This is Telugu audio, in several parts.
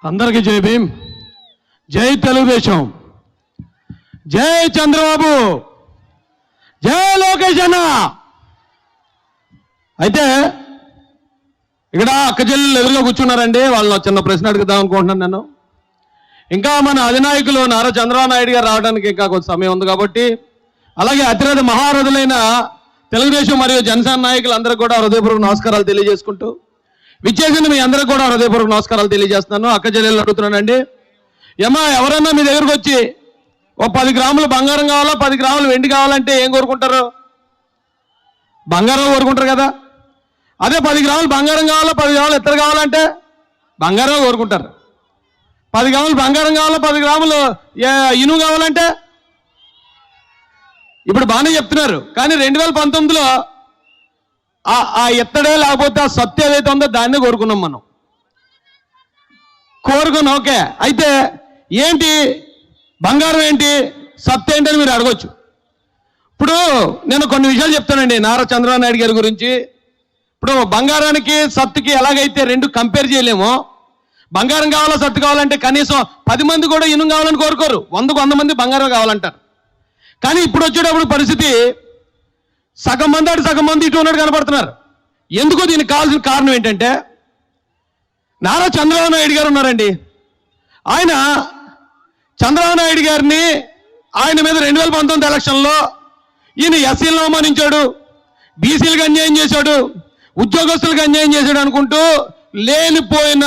అందరికీ జై భీమ్, జై తెలుగుదేశం, జై చంద్రబాబు, జై లోకేష్ అన్న. అయితే ఇక్కడ అక్క చెల్లెలు ఎదురుగా కూర్చున్నారండి. వాళ్ళని చిన్న ప్రశ్న అడుగుదాం అనుకుంటున్నాను నేను. ఇంకా మన అధినాయకులు నారా చంద్రబాబు నాయుడు గారు రావడానికి ఇంకా కొంత సమయం ఉంది కాబట్టి, అలాగే అతిరథ మహారథులైన తెలుగుదేశం మరియు జనసేన నాయకులు అందరికీ కూడా హృదయపూర్వక నమస్కారాలు తెలియజేసుకుంటూ, విచ్చేసిన మీ అందరికీ కూడా హృదయపూర్వక నమస్కారాలు తెలియజేస్తున్నాను. అక్క చెల్లెలు అడుగుతున్నానండి, ఏమా ఎవరన్నా మీ దగ్గరకు వచ్చి ఓ 10 గ్రాములు బంగారం కావాలా, 10 గ్రాములు వెండి కావాలంటే ఏం కోరుకుంటారు? బంగారం కోరుకుంటారు కదా. అదే 10 గ్రాములు బంగారం కావాలా, 10 గ్రాములు ఇత్తడి కావాలంటే బంగారం కోరుకుంటారు. 10 గ్రాములు బంగారం కావాలా, 10 గ్రాములు ఇనుము కావాలంటే ఇప్పుడు బాగానే చెప్తున్నారు. కానీ 2019లో ఆ ఎత్తడే లేకపోతే ఆ సత్తు ఏదైతే ఉందో దాన్నే కోరుకున్నాం మనం. కోరుకున్నాం, ఓకే. అయితే ఏంటి బంగారం ఏంటి, సత్తు ఏంటి అని మీరు అడగొచ్చు. ఇప్పుడు నేను కొన్ని విషయాలు చెప్తానండి నారా చంద్రబాబు నాయుడు గారి గురించి. ఇప్పుడు బంగారానికి సత్తుకి ఎలాగైతే రెండు కంపేర్ చేయలేమో, బంగారం కావాలా సత్తు కావాలంటే కనీసం 10 మంది కూడా ఇనుము కావాలని కోరుకోరు, 100కు 100 మంది బంగారం కావాలంటారు. కానీ ఇప్పుడు వచ్చేటప్పుడు పరిస్థితి సగం మంది అటు సగం మంది ఇటు ఉన్నట్టు కనపడుతున్నారు. ఎందుకో దీనికి కావాల్సిన కారణం ఏంటంటే, నారా చంద్రబాబు నాయుడు గారు ఉన్నారండి. ఆయన చంద్రబాబు నాయుడు గారిని ఆయన మీద 2019 ఎలక్షన్లో ఈయన ఎస్సీలను అవమానించాడు, బీసీలకు అన్యాయం చేశాడు, ఉద్యోగస్తులకు అన్యాయం చేశాడు అనుకుంటూ లేనిపోయిన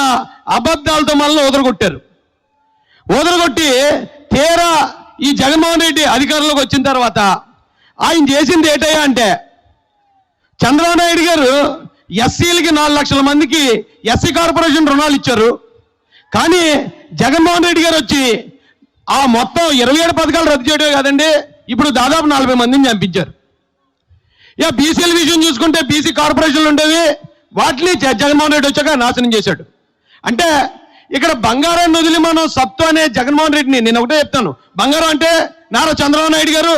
అబద్ధాలతో మనల్ని వదలగొట్టారు. వదలగొట్టి తీరా ఈ జగన్మోహన్ రెడ్డి అధికారంలోకి వచ్చిన తర్వాత ఆయన చేసింది ఏంటయ్యా అంటే, చంద్రబాబు నాయుడు గారు ఎస్సీలకి 4 లక్షల మందికి ఎస్సీ కార్పొరేషన్ రుణాలు ఇచ్చారు. కానీ జగన్మోహన్ రెడ్డి గారు వచ్చి ఆ మొత్తం 27 పథకాలు రద్దు చేయడమే కాదండి, ఇప్పుడు దాదాపు 40 మందిని చంపించారు. ఇక బీసీల విషయం చూసుకుంటే బీసీ కార్పొరేషన్లు ఉండేవి, వాటిని జగన్మోహన్ రెడ్డి వచ్చాక నాశనం చేశాడు. అంటే ఇక్కడ బంగారాన్ని వదిలి మనం సత్తు అనే జగన్మోహన్ రెడ్డిని, నేను ఒకటే చెప్తాను, బంగారం అంటే నారా చంద్రబాబు నాయుడు గారు,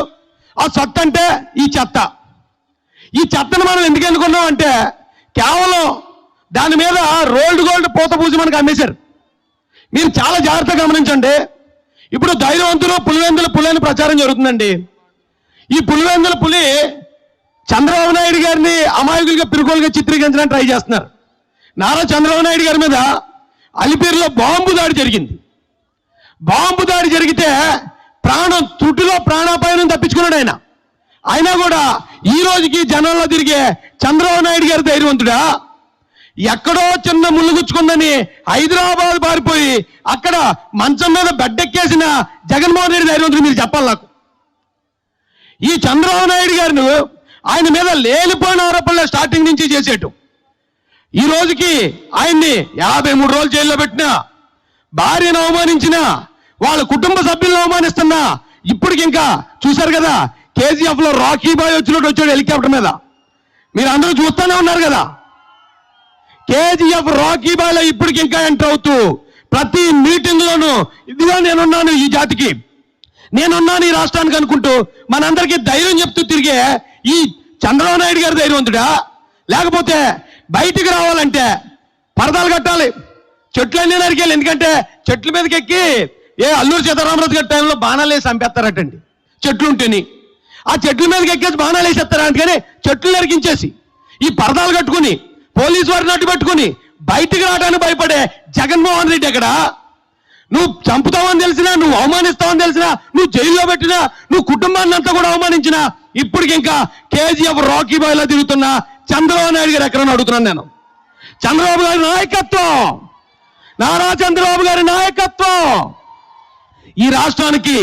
ఆ సత్తు అంటే ఈ చెత్త. ఈ చెత్తను మనం ఎందుకు ఎన్నుకున్నాం అంటే, కేవలం దాని మీద రోల్డ్ గోల్డ్ పూత పూసి మనకు అమ్మేశారు. మీరు చాలా జాగ్రత్తగా గమనించండి. ఇప్పుడు ధైర్యవంతులు పులివెందుల పులి అని ప్రచారం జరుగుతుందండి. ఈ పులివెందుల పులి చంద్రబాబు నాయుడు గారిని అమాయకులుగా పిరుకోలుగా చిత్రీకరించడానికి ట్రై చేస్తున్నారు. నారా చంద్రబాబు నాయుడు గారి మీద అలిపిరిలో బాంబు దాడి జరిగింది. బాంబు దాడి జరిగితే ప్రాణం తుటిలో ప్రాణాపాయం తప్పించుకున్నాడు ఆయన. అయినా కూడా ఈ రోజుకి జనంలో తిరిగే చంద్రబాబు నాయుడు గారి ధైర్యవంతుడా? ఎక్కడో చిన్న ముళ్ళు గుచ్చుకుందని హైదరాబాద్ పారిపోయి అక్కడ మంచం మీద బెడ్డెక్కేసిన జగన్మోహన్ రెడ్డి ధైర్యవంతుడు మీరు చెప్పాలి నాకు. ఈ చంద్రబాబు నాయుడు గారిని ఆయన మీద లేనిపోయిన ఆరోపణలు స్టార్టింగ్ నుంచి చేసేటు ఈ రోజుకి ఆయన్ని 53 రోజులు జైల్లో పెట్టినా, భార్యను అవమానించినా, వాళ్ళ కుటుంబ సభ్యులను అవమానిస్తున్నా, ఇప్పటికి ఇంకా చూశారు కదా KGF లో రాకీ బాయ్ వచ్చినట్టు వచ్చాడు హెలికాప్టర్ మీద. మీరు అందరూ చూస్తూనే ఉన్నారు కదా. KGF రాకీ బాయ్లో ఇప్పటికి ఇంకా ఎంటర్ అవుతూ ప్రతి మీటింగ్ లోనూ ఇదిగా నేనున్నాను ఈ జాతికి, నేనున్నాను ఈ రాష్ట్రానికి అనుకుంటూ మనందరికీ ధైర్యం చెప్తూ తిరిగే ఈ చంద్రబాబు నాయుడు గారి ధైర్యవంతుడా? లేకపోతే బయటికి రావాలంటే పరదాలు కట్టాలి, చెట్లన్నీ నరికేయాలి. ఎందుకంటే చెట్ల మీదకి ఎక్కి అల్లూరు సీతారామరాజు గారి టైంలో బాణాలు వేసి చంపేస్తారటండి. చెట్లుంటేని ఆ చెట్ల మీదకి ఎక్కేసి బాణాలు వేసేస్తారంట. కానీ చెట్లు నరికించేసి ఈ పరదాలు కట్టుకుని పోలీసు వారిని అడ్డు పెట్టుకుని బయటికి రావడానికి భయపడే జగన్మోహన్ రెడ్డి ఎక్కడ? నువ్వు చంపుతావని తెలిసినా, నువ్వు అవమానిస్తావని తెలిసినా, నువ్వు జైల్లో పెట్టినా, నువ్వు కుటుంబాన్ని అంతా కూడా అవమానించినా, ఇప్పటికి ఇంకా KGF రాకీ బాయ్లో తిరుగుతున్న చంద్రబాబు నాయుడు గారు ఎక్కడని అడుగుతున్నాను నేను. చంద్రబాబు గారి నాయకత్వం, నారా చంద్రబాబు గారి నాయకత్వం ఈ రాష్ట్రానికి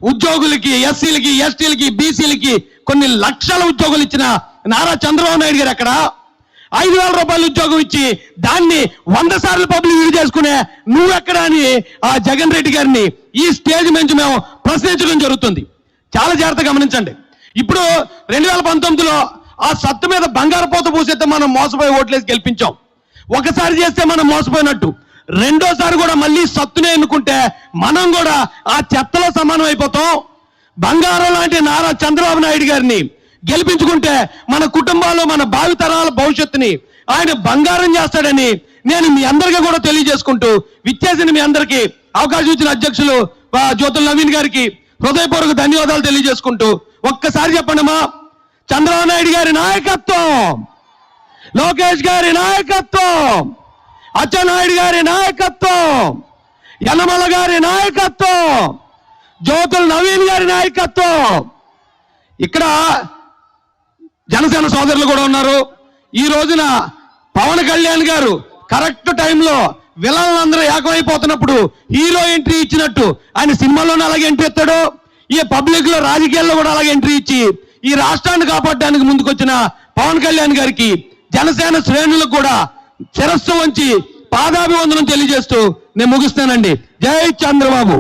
ఉద్యోగులకి, ఎస్సీలకి, ఎస్టీలకి, బీసీలకి కొన్ని లక్షల ఉద్యోగులు ఇచ్చిన నారా చంద్రబాబు నాయుడు గారు ఎక్కడ? 5,000 రూపాయలు ఉద్యోగం ఇచ్చి దాన్ని 100 సార్లు పబ్లిక్ యూజ్ చేసుకునే నువ్వెక్కడ అని ఆ జగన్ రెడ్డి గారిని ఈ స్టేజ్ నుంచి మేము ప్రశ్నించడం జరుగుతుంది. చాలా జాగ్రత్తగా గమనించండి. ఇప్పుడు 2019లో ఆ సత్తు మీద బంగారు పోత పూసేస్తే మనం మోసపోయి ఓట్లేసి గెలిపించాం. ఒకసారి చేస్తే మనం మోసపోయినట్టు, రెండోసారి కూడా మళ్ళీ సత్తునే ఎన్నుకుంటే మనం కూడా ఆ చెత్తలో సమానం అయిపోతాం. బంగారం లాంటి నారా చంద్రబాబు నాయుడు గారిని గెలిపించుకుంటే మన కుటుంబాలు, మన భావితరాల భవిష్యత్తుని ఆయన బంగారం చేస్తాడని నేను మీ అందరికీ కూడా తెలియజేసుకుంటూ విచ్చేసిన మీ అందరికీ అవకాశం ఇచ్చిన అధ్యక్షులు జ్యోతుల నవీన్ గారికి హృదయపూర్వక ధన్యవాదాలు తెలియజేసుకుంటూ ఒక్కసారి చెప్పండమ్మా, చంద్రబాబు నాయుడు గారి నాయకత్వం, లోకేష్ గారి నాయకత్వం, అచ్చెన్నాయుడు గారి నాయకత్వం, యనమల గారి నాయకత్వం, జ్యోతుల నవీన్ గారి నాయకత్వం. ఇక్కడ జనసేన సోదరులు కూడా ఉన్నారు. ఈ రోజున పవన్ కళ్యాణ్ గారు కరెక్ట్ టైంలో విలన్లందరూ ఏకమైపోతున్నప్పుడు హీరో ఎంట్రీ ఇచ్చినట్టు ఆయన సినిమాలోనే అలాగే ఎంట్రీ ఇస్తాడు, ఈ పబ్లిక్ లో రాజకీయాల్లో కూడా అలాగే ఎంట్రీ ఇచ్చి ఈ రాష్ట్రాన్ని కాపాడడానికి ముందుకొచ్చిన పవన్ కళ్యాణ్ గారికి జనసేన శ్రేణులకు కూడా శిరస్సు వంచి పాదాభివందనం తెలియజేస్తూ నేను ముగిస్తానండి. జై చంద్రబాబు.